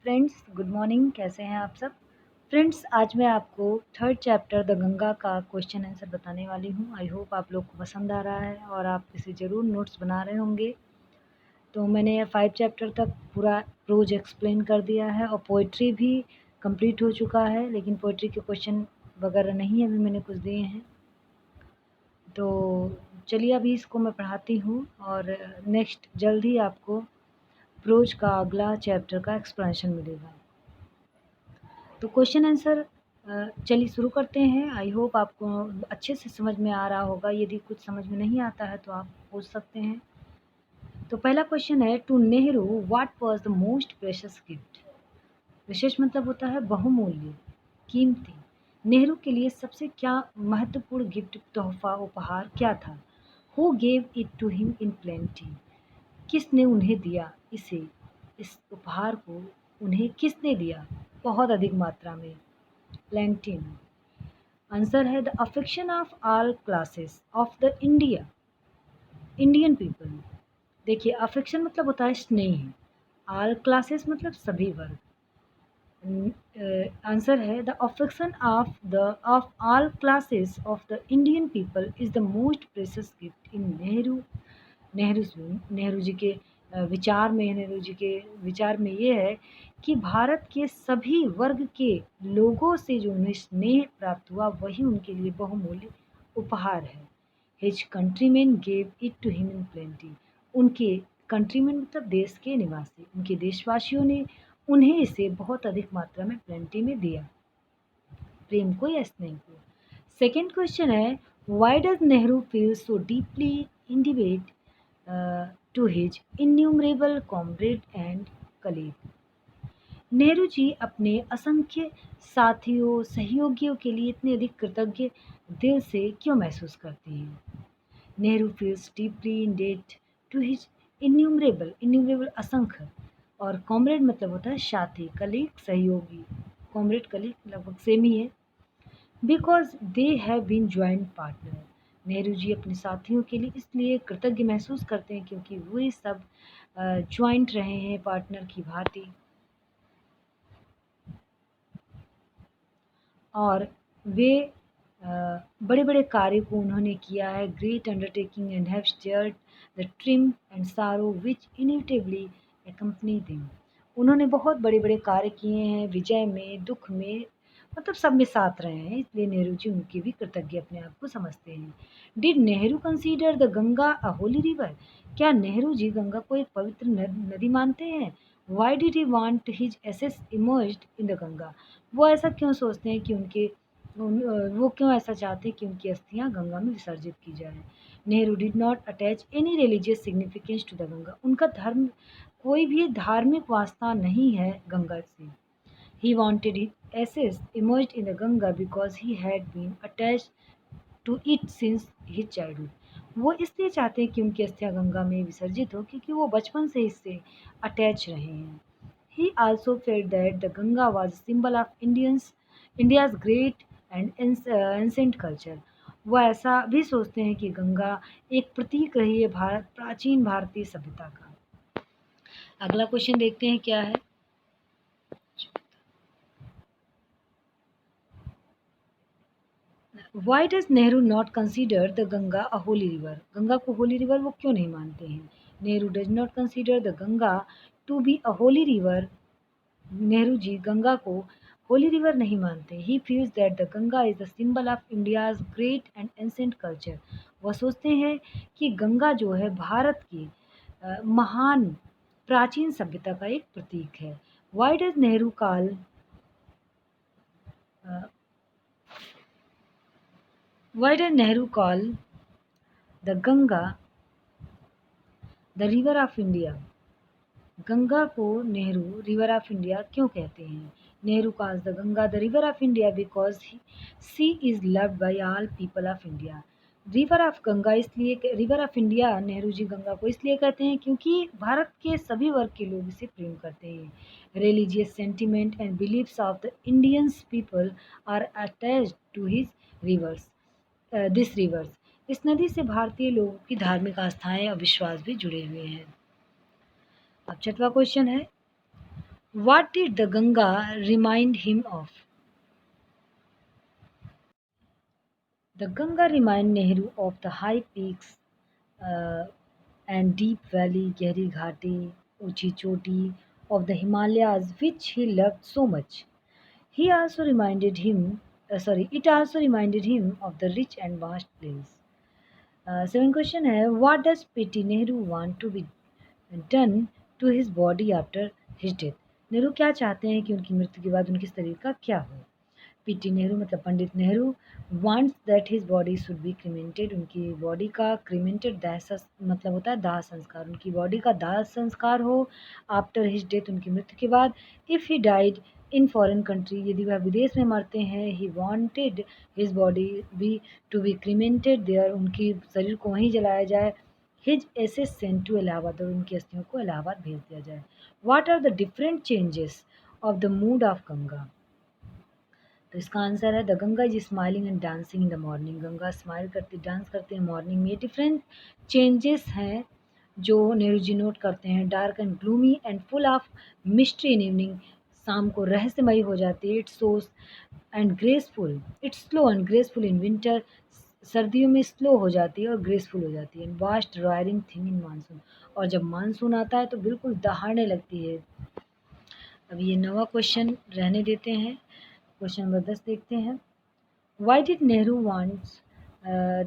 Friends, good morning. कैसे हैं आप सब? फ्रेंड्स, आज मैं आपको थर्ड चैप्टर द गंगा का क्वेश्चन आंसर बताने वाली हूँ। आई होप आप लोग को पसंद आ रहा है और आप इसे ज़रूर नोट्स बना रहे होंगे। तो मैंने 5 चैप्टर तक पूरा रोज एक्सप्लेन कर दिया है और पोइट्री भी कंप्लीट हो चुका है, लेकिन पोइट्री के क्वेश्चन वगैरह नहीं अभी मैंने कुछ दिए हैं। तो चलिए अभी इसको मैं पढ़ाती हूँ और नेक्स्ट जल्द ही आपको प्रोज का अगला चैप्टर का एक्सप्लेनेशन मिलेगा। तो क्वेश्चन आंसर चलिए शुरू करते हैं। आई होप आपको अच्छे से समझ में आ रहा होगा। यदि कुछ समझ में नहीं आता है तो आप पूछ सकते हैं। तो पहला क्वेश्चन है, to Nehru what was the most precious gift. विशेष मतलब होता है बहुमूल्य, कीमती। नेहरू के लिए सबसे क्या महत्वपूर्ण गिफ्ट, तोहफा, उपहार क्या था? Who gave it to him in plenty. किसने उन्हें दिया इसे, इस उपहार को उन्हें किसने दिया बहुत अधिक मात्रा में? प्लेंटी में। आंसर है the affection of all classes of the Indian people. देखिए, अफेक्शन मतलब होता है स्नेह, ऑल क्लासेस मतलब सभी वर्ग। आंसर है the affection of all classes of the Indian people is the most precious gift in Nehru ji के विचार में। नेहरू जी के विचार में ये है कि भारत के सभी वर्ग के लोगों से जो उन्हें स्नेह प्राप्त हुआ वही उनके लिए बहुमूल्य उपहार है। His countryman gave it to him in plenty. उनके कंट्रीमैन मतलब देश के निवासी, उनके देशवासियों ने उन्हें इसे बहुत अधिक मात्रा में प्लेंटी में दिया, प्रेम को या स्नेह को। सेकेंड क्वेश्चन है, why does Nehru feel so deeply indebted to his innumerable comrade and colleague. Nehru ji अपने असंख्य साथियों सहयोगियों के लिए इतने अधिक कृतज्ञ दिल से क्यों महसूस करते हैं? Nehru feels deeply indebted to his innumerable असंख्य, और कॉमरेड मतलब होता है साथी, कलीग सहयोगी। कॉमरेड कलीग लगभग सेम ही है। Because they have been joint partner. Nehru ji अपने साथियों के लिए इसलिए कृतज्ञ महसूस करते हैं क्योंकि वे सब ज्वाइंट रहे हैं, पार्टनर की भांति, और वे बड़े बड़े कार्य को उन्होंने किया है। Great undertaking and have shared the trim and सारो विच इनविटेबली accompany them। उन्होंने बहुत बड़े बड़े कार्य किए हैं, विजय में, दुख में, मतलब सब में साथ रहे हैं, इसलिए नेहरू जी उनके भी कृतज्ञ अपने आप को समझते हैं। Did Nehru consider the Ganga a holy river. क्या नेहरू जी गंगा को एक पवित्र नदी मानते हैं? Why did he want his ashes emerged in the Ganga. वो ऐसा क्यों सोचते हैं कि वो क्यों ऐसा चाहते हैं कि उनकी अस्थियां गंगा में विसर्जित की जाए? Nehru did not attach any religious significance to the Ganga. उनका धर्म कोई भी धार्मिक वास्ता नहीं है गंगा से। He wanted his ashes immersed in the Ganga because he had been attached to it since his childhood। वो इसलिए चाहते हैं कि उनकी अस्थियां गंगा में विसर्जित हो क्योंकि वो बचपन से इससे अटैच रहे हैं। He also felt that the Ganga was a symbol of India's great and ancient culture। वो ऐसा भी सोचते हैं कि गंगा एक प्रतीक रही है प्राचीन भारतीय सभ्यता का। अगला क्वेश्चन देखते हैं क्या है। Why does Nehru not consider the Ganga a holy river. Ganga को होली रिवर वो क्यों नहीं मानते हैं? Nehru does not consider the Ganga to be a holy river. Nehru ji Ganga को होली रिवर नहीं मानते। He feels that the Ganga is the symbol of India's great and ancient culture. वह सोचते हैं कि गंगा जो है भारत की महान प्राचीन सभ्यता का एक प्रतीक है। Why does Nehru call the Ganga the river of India. Ganga को नेहरू रिवर ऑफ इंडिया क्यों कहते हैं? Nehru calls the Ganga the river of India because she is loved by all people of India. River of India Nehru ji Ganga को इसलिए कहते हैं क्योंकि भारत के सभी वर्ग के लोग इसे प्रेम करते हैं। Religious sentiment and beliefs of the Indians people are attached to his rivers this rivers. इस नदी से भारतीय लोगों की धार्मिक आस्थाएं और विश्वास भी जुड़े हुए हैं। अब छठवां क्वेश्चन है, What did the Ganga remind him of? The Ganga reminded Nehru of the high peaks uh, and deep valley, Gehri Ghati, Uchi Choti of the Himalayas, which he loved so much. He also reminded him, it also reminded him of the rich and vast plains. Second question है, what does P.T. Nehru want to be done to his body after his death? Nehru क्या चाहते हैं कि उनकी मृत्यु के बाद उनके शरीर का क्या हो? पीटी नेहरू मतलब Pandit Nehru wants that his body should be cremated, उनकी बॉडी का क्रीमेंटेड दाह मतलब होता है दाह संस्कार, उनकी बॉडी का दाह संस्कार हो आफ्टर हिज डेथ, उनकी मृत्यु के बाद। If he died in foreign country, यदि वह विदेश में मरते हैं, he wanted his body be to be cremated there, उनकी शरीर को वहीं जलाया जाए। His ashes sent to Allahabad, और उनकी अस्थियों को इलाहाबाद भेज दिया जाए। What are the different changes of the mood of Ganga? तो इसका आंसर है the Ganga is smiling and dancing in the morning, Ganga smile करती डांस करते हैं मॉर्निंग में। ये डिफरेंट चेंजेस हैं जो नेहरू जी नोट करते हैं। Dark and gloomy and full of mystery in evening, शाम को रहस्यमयी हो जाती है। It's sauce and graceful, it's slow and graceful in winter, सर्दियों में स्लो हो जाती है और ग्रेसफुल हो जाती है। वास्ट रॉयरिंग थिंग इन मानसून, और जब मानसून आता है तो बिल्कुल दहाड़ने लगती है। अब ये नवा क्वेश्चन रहने देते हैं, क्वेश्चन नंबर 10 देखते हैं। Why did Nehru want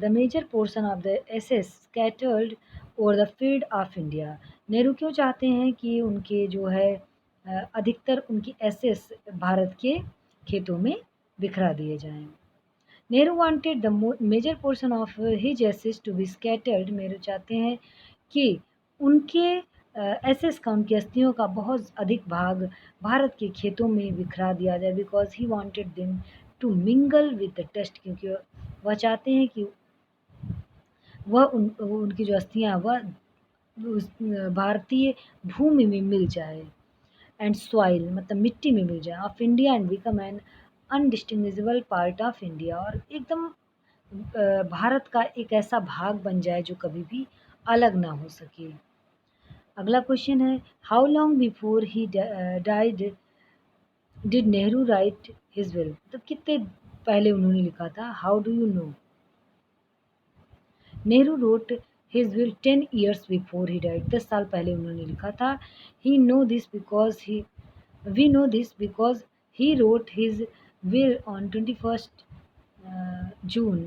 the major portion of the SS scattered over the field of India? Nehru क्यों चाहते हैं कि उनके जो है अधिकतर उनकी एसेस भारत के खेतों में बिखरा दिए जाएं? Nehru wanted the major portion of his ashes to be scattered, Nehru चाहते हैं कि उनके एसेस का, उनकी अस्थियों का बहुत अधिक भाग भारत के खेतों में बिखरा दिया जाए। Because he wanted them to mingle with the dust, क्योंकि वह चाहते हैं कि उनकी जो अस्थियाँ वह उस भारतीय भूमि में मिल जाए, एंड सॉइल मतलब मिट्टी में मिल जाए, of India, and become an indistinguishable part of India, और एकदम भारत का एक ऐसा भाग बन जाए जो कभी भी अलग ना हो सके। अगला क्वेश्चन है, how long before he died did Nehru write his will? तो कितने पहले उन्होंने लिखा था? How do you know? Nehru wrote his will 10 years before he died, 10 साल पहले उन्होंने लिखा था। He know this because he we know this because he wrote his will on 21st June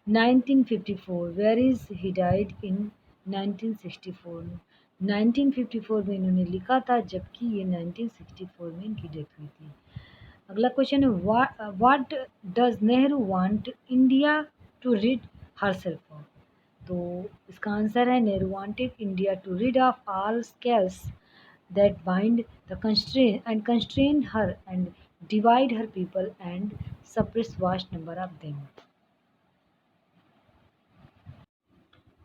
1954, where is he died in 1964। 1954 में इन्होंने लिखा था, जबकि ये 1964 में इनकी डेथ हुई थी। अगला क्वेश्चन है, what does Nehru want India to rid herself of? तो इसका आंसर है, Nehru wanted India to rid of all scales that bind the constrain her and divide her people and suppress vast number of them।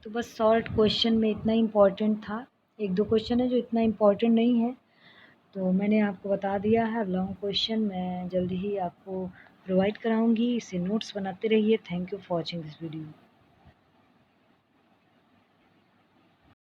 तो बस short question में इतना important था। एक दो क्वेश्चन है जो इतना इम्पोर्टेंट नहीं है, तो मैंने आपको बता दिया है। लॉन्ग क्वेश्चन मैं जल्दी ही आपको प्रोवाइड कराऊंगी, इसे नोट्स बनाते रहिए। Thank you for watching this video.